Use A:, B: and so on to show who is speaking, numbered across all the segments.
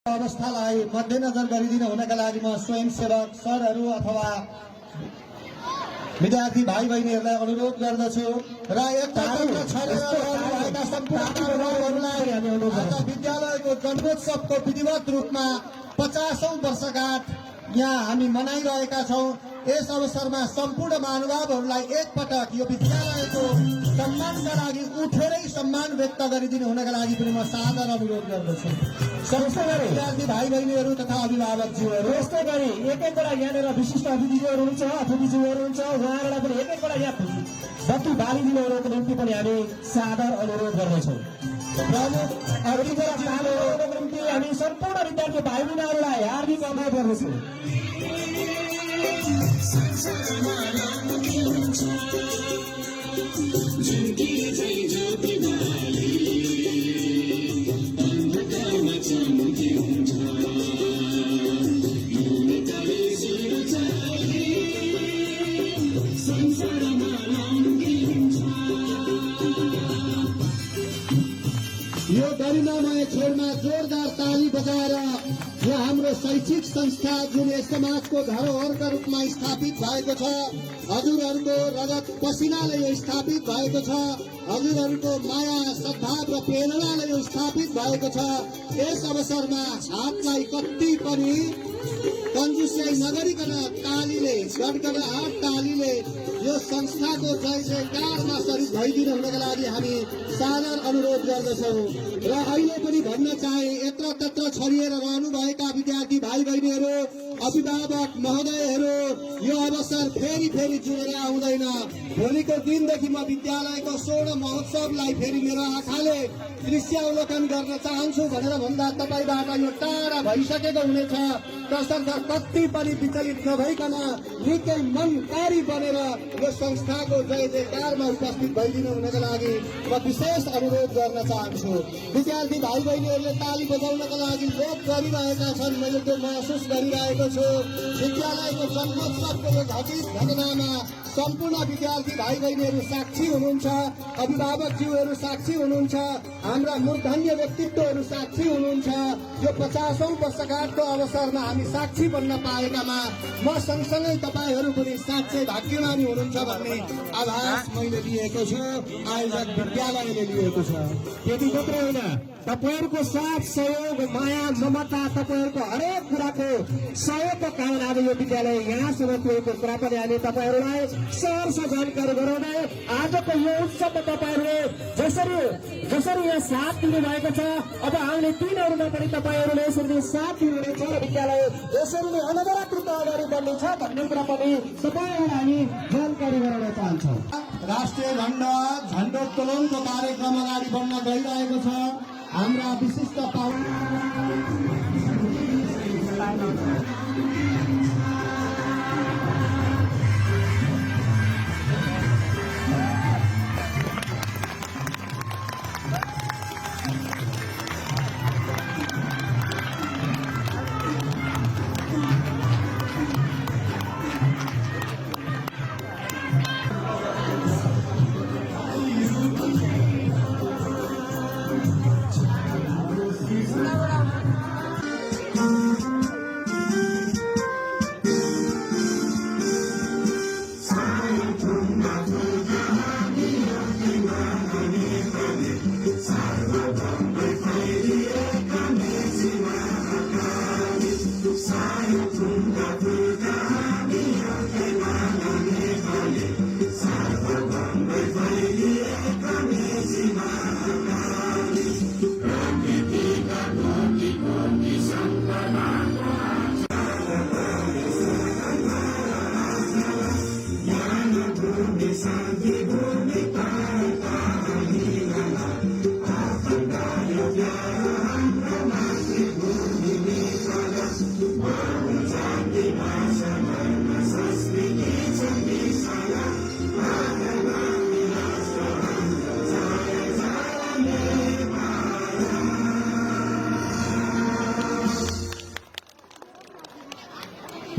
A: अवस्थालाई मध्यनजर गरिदिनु हुनका लागि म स्वयंसेवक सरहरू अथवा विद्यार्थी भाइ बहिनीहरूलाई अनुरोध गर्दछु र विद्यालयको जन्मोत्सवको विधिवत रूपमा 50औं वर्षगाँठ यहाँ हामी मनाइरहेका छौं। यस अवसरमा सम्पूर्ण महानुभावहरूलाई एकपटक यो विद्यालयको सम्मानका लागि उठेरै सम्मान व्यक्त गरिदिनु हुनका लागि पनि म सादर अनुरोध गर्दछु। विद्यार्थी भाइ बहिनीहरू तथा अभिभावकज्यूहरू
B: यस्तै गरी एक एकवटा यहाँनिर विशिष्ट अतिथिज्यूहरू हुनुहुन्छ, अतिथिज्यूहरू हुनुहुन्छ, उहाँहरूलाई पनि एक एकवटा यहाँ बत्ती बालिदिनुहरूको निम्ति पनि हामी सादर अनुरोध गर्दैछौँ। प्रमुख अतिथिहरूको निम्ति हामी सम्पूर्ण विद्यार्थी भाइ बहिनीहरूलाई हार्दिक अनुरोध गर्दछौँ।
A: यो गरिमामय क्षणमा जोरदार ताली बजाएर यहाँ हाम्रो शैक्षिक संस्था जुन यस समाजको धरोहरका रूपमा स्थापित भएको छ, हजुरहरूको रगत पसिनाले यो स्थापित भएको छ, हजुरहरूको माया सद्भाव र प्रेरणाले यो स्थापित भएको छ। यस अवसरमा हातलाई कति पनि कन्जुस्याई नगरिकन तालीले गडगडाट तालीले यो संस्थाको जय जयकारमा सरिक भइदिनु हुनका लागि हामी सादर अनुरोध गर्दछौँ। र अहिले पनि भन्न चाहे यत्र तत्र छरिएर रहनुभएका विद्यार्थी भाइ बहिनीहरू, अभिभावक महोदयहरू, यो अवसर फेरि फेरि जुरेर आउँदैन। भोलिको दिनदेखि म विद्यालयको स्वर्ण महोत्सवलाई फेरि मेरो आँखाले दृश्यावलोकन गर्न चाहन्छु भनेर भन्दा तपाईबाट यो टाढा भइसकेको हुनेछ। तसर्थ कति पनि विचलित नभइकन निकै मनकारी बनेर यो संस्थाको जय जयकारमा उपस्थित भइदिनु हुनका लागि म विशेष अनुरोध गर्न चाहन्छु। विद्यार्थी भाइ बहिनीहरूले ताली बजाउनका लागि लोभ गरिरहेका छन्, मैले त्यो महसुस गरिरहेको छु। विद्यालयको जन्मोत्सवको यो घटित घटनामा सम्पूर्ण विद्यार्थी भाइ बहिनीहरू साक्षी हुनुहुन्छ, अभिभावकज्यूहरू साक्षी हुनुहुन्छ, हाम्रा मूर्धन्य व्यक्तित्वहरू साक्षी हुनुहुन्छ। यो 50औं वर्षगाँठको अवसरमा हामी साक्षी बन्न पाएकामा म सँगसँगै तपाईहरू पनि साँच्चै भाग्यमानी हुनुहुन्छ भन्ने आभास मैले लिएको छु, आयोजक विद्यालयले लिएको छ।
B: त्यति मात्रै होइन, तपाईहरूको साथ सहयोग माया ममता तपाईँहरूको हरेक कुराको सहयोगको कारण आज यो विद्यालय यहाँसम्म पुगेको कुरा पनि हामी तपाईँहरूलाई सहर्ष जानकारी गराउँदै आजको यो उत्सवमा तपाईँहरूले जसरी यहाँ साथ दिनुभएको छ, अब आउने दिनहरूमा पनि तपाईँहरूले यसरी साथ दिनुहुनेछ र विद्यालय यसरी नै अनवरत रूपमा अगाडि बढ्नेछ भन्ने कुरा पनि तपाईँहरूलाई हामी जानकारी गराउन चाहन्छौँ।
A: राष्ट्रिय झण्डोत्तोलनको कार्यक्रम अगाडि बढ्न गइरहेको छ। हाम्रा विशिष्ट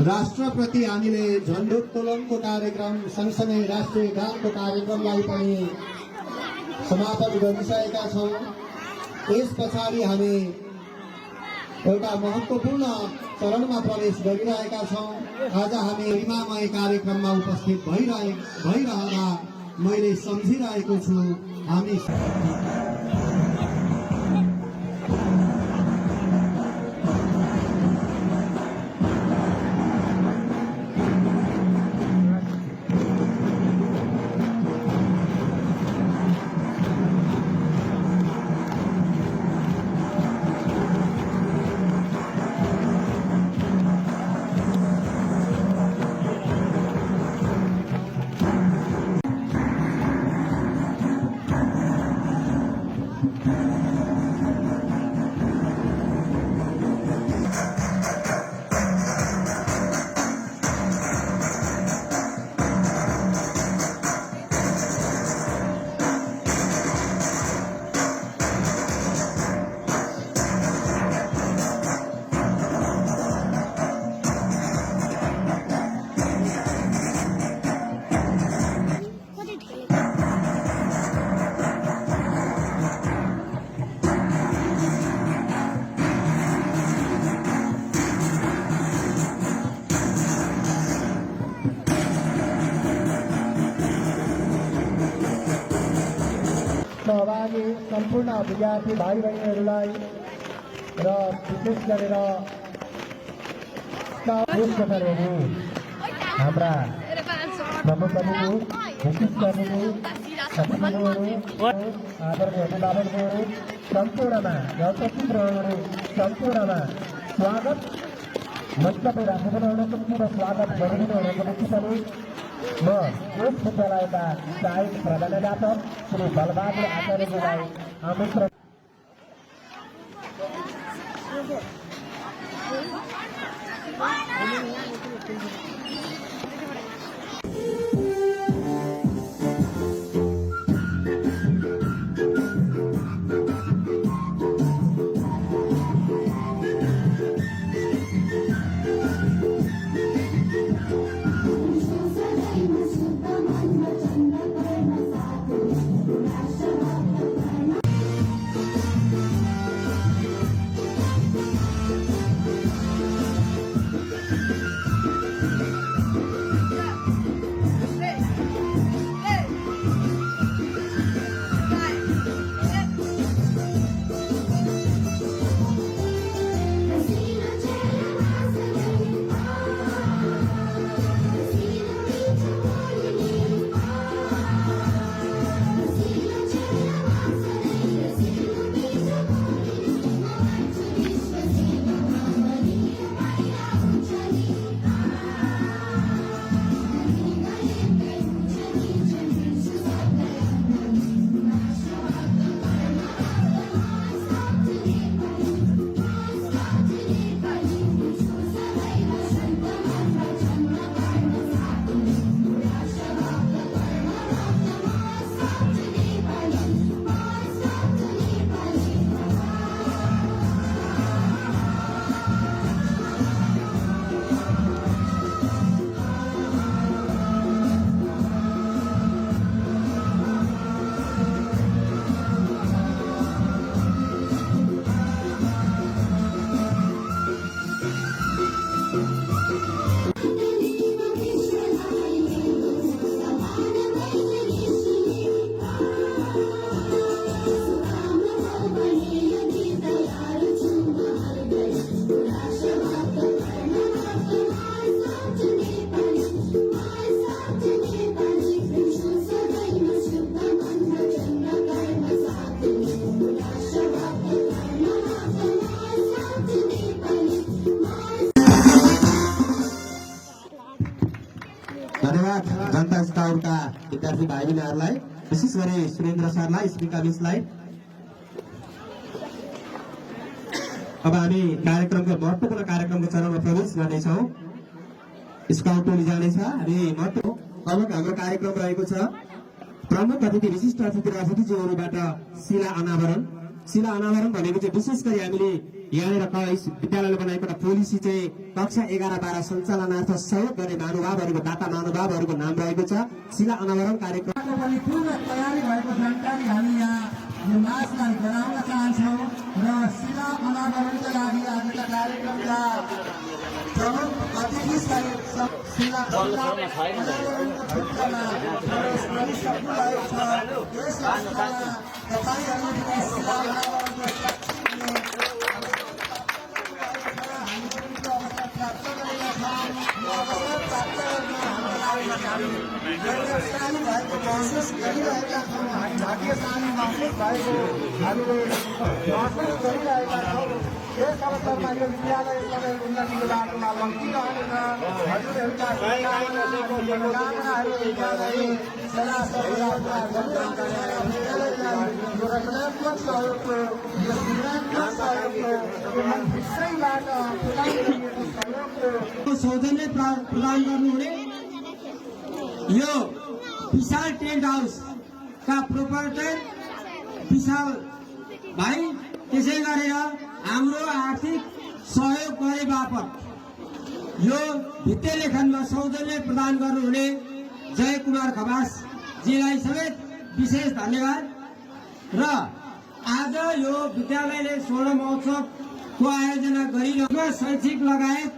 A: राष्ट्रप्रति हामीले झण्डोत्तोलनको कार्यक्रम सँगसँगै राष्ट्रिय गानको कार्यक्रमलाई पनि समापन गरिसकेका छौं। यस पछाडि हामी एउटा महत्त्वपूर्ण चरणमा प्रवेश गरिरहेका छौँ। आज हामी गरिमामय कार्यक्रममा उपस्थित भइरहँदा मैले सम्झिरहेको छु हामी
B: सहभागी सम्पूर्ण विद्यार्थी भाइ बहिनीहरूलाई र विशेष गरेर हाम्रा प्रमुख अतिथि विशिष्ट अतिथि सचिवहरू आदरणीय अभिभावकहरू सम्पूर्णमा र उपस्थितहरू सम्पूर्णमा स्वागत मन्तव्य राख्नुहुनेको र स्वागत गरिदिनुहुनेको निम्ति पनि म यस विद्यालयका सहायक प्रधानाध्यापक श्री बलबहादुर आचार्यजीलाई आमन्त्रण
A: जनता स्काउटका विद्यार्थी भाइ बहिनीहरूलाई विशेष गरी सुरेन्द्र सरलाई स्पिका मिसलाई अब हामी कार्यक्रमको महत्त्वपूर्ण कार्यक्रमको चरणमा प्रवेश गर्नेछौँ। स्काउट टोली जानेछ। हामी महत्त्वपूर्ण हाम्रो कार्यक्रम रहेको छ प्रमुख अतिथि विशिष्ट अतिथि र अतिथिज्यूहरूबाट शिला अनावरण भनेको चाहिँ विशेष गरी हामीले यहाँनिर विद्यालयले बनाएको एउटा पोलिसी चाहिँ कक्षा 11-12 सञ्चालनार्थ सहयोग गर्ने महानुभावहरूको दाता महानुभावहरूको नाम रहेको छ। शिला अनावरण कार्यक्रमको पनि पूर्ण तयारी भएको जानकारी हामी यहाँ यो मासलाई गराउन चाहन्छौँ र जिल्ला अनावरणका लागि आजका कार्यक्रमका प्रमुख अतिथि सहित जिल्ला अनावरणको क्षेत्रमा प्रवेश गरिसक्नु भएको छ। यस अवस्थामा तपाईहरुले पनि जिल्ला अनावरणको महसुस गरिरहेका छौँ। हामी भाग्यशाली महसुस भएको हामीले महसुस गरिरहेका छौँ। यस अवसरमा यो विद्यालय एकदमै उन्नतिको बाटोमा लम्किरहनेछ। हजुरहरूका शुभकामनाहरू विद्यालयले सदा सर्वदा विद्यालयलाई यो रचनात्मक सहयोगको यो सृजनात्मक सहयोगको यो मनभित्रैबाट प्रदान गरिएको सहयोगको सौजन्य प्रदान गर्नुहुने यो विशाल टेन्ट हाउस का प्रोपराइटर विशाल भाइ, त्यसै गरेर हाम्रो आर्थिक सहयोग गरे बापत यो भित्ते लेखनमा सौजन्य प्रदान गर्नुहुने जय कुमार खवासजीलाई समेत विशेष धन्यवाद। र आज यो विद्यालयले स्वर्ण महोत्सवको आयोजना गरिरहेको शैक्षिक लगायत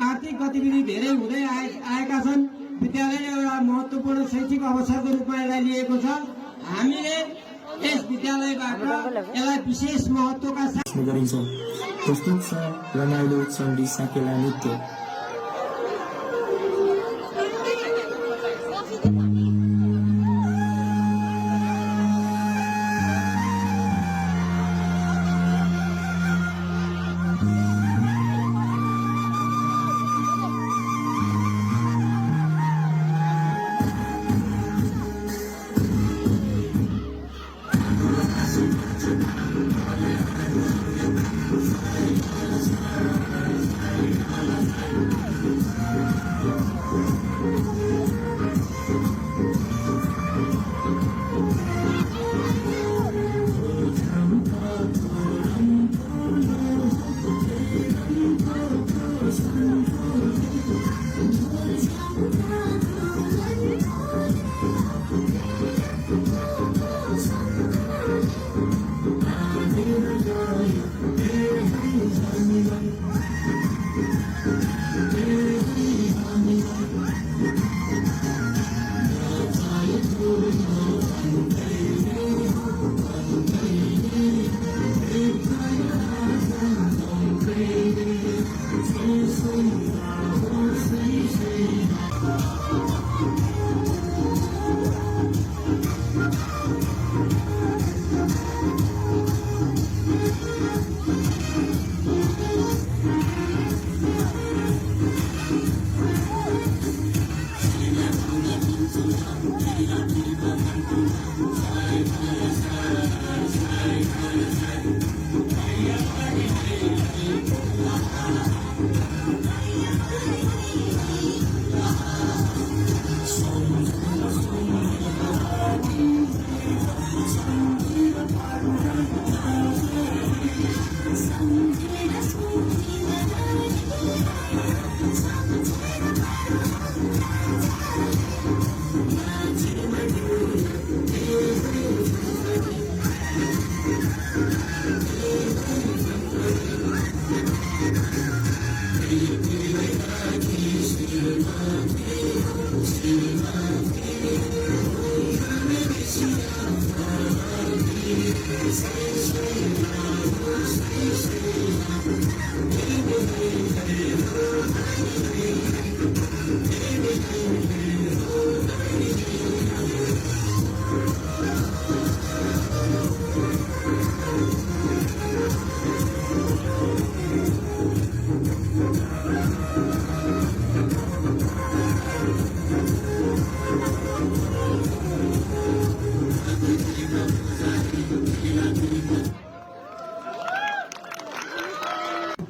A: आर्थिक गतिविधि धेरै हुँदै आएका छन्। विद्यालयले एउटा महत्त्वपूर्ण शैक्षिक अवसरको रूपमा यसलाई लिएको छ। हामीले यस विद्यालयबाट यसलाई विशेष महत्त्वका साथ
C: गरिन्छ। प्रस्तुत छ रमाइलो चण्डी साकेला नृत्य।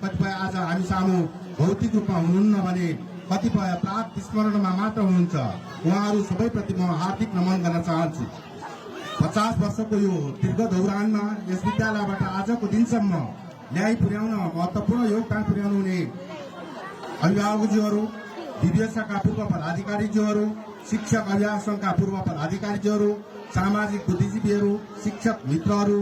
D: कतिपय आज हामी सामु भौतिक रूपमा हुनुहुन्न भने कतिपय प्राग स्मरणमा मात्र हुनुहुन्छ। उहाँहरू सबैप्रति म हार्दिक नमन गर्न चाहन्छु। 50 वर्षको यो दीर्घ दौरानमा यस विद्यालयबाट आजको दिनसम्म ल्याइ पुर्याउन महत्त्वपूर्ण योगदान पुर्याउनु हुने अभिभावकज्यूहरू, विद्याशाखा पूर्व पदाधिकारीज्यूहरू, शिक्षक अभिभावक संघका पूर्व पदाधिकारीज्यूहरू, सामाजिक बुद्धिजीवीहरू, शिक्षक मित्रहरू,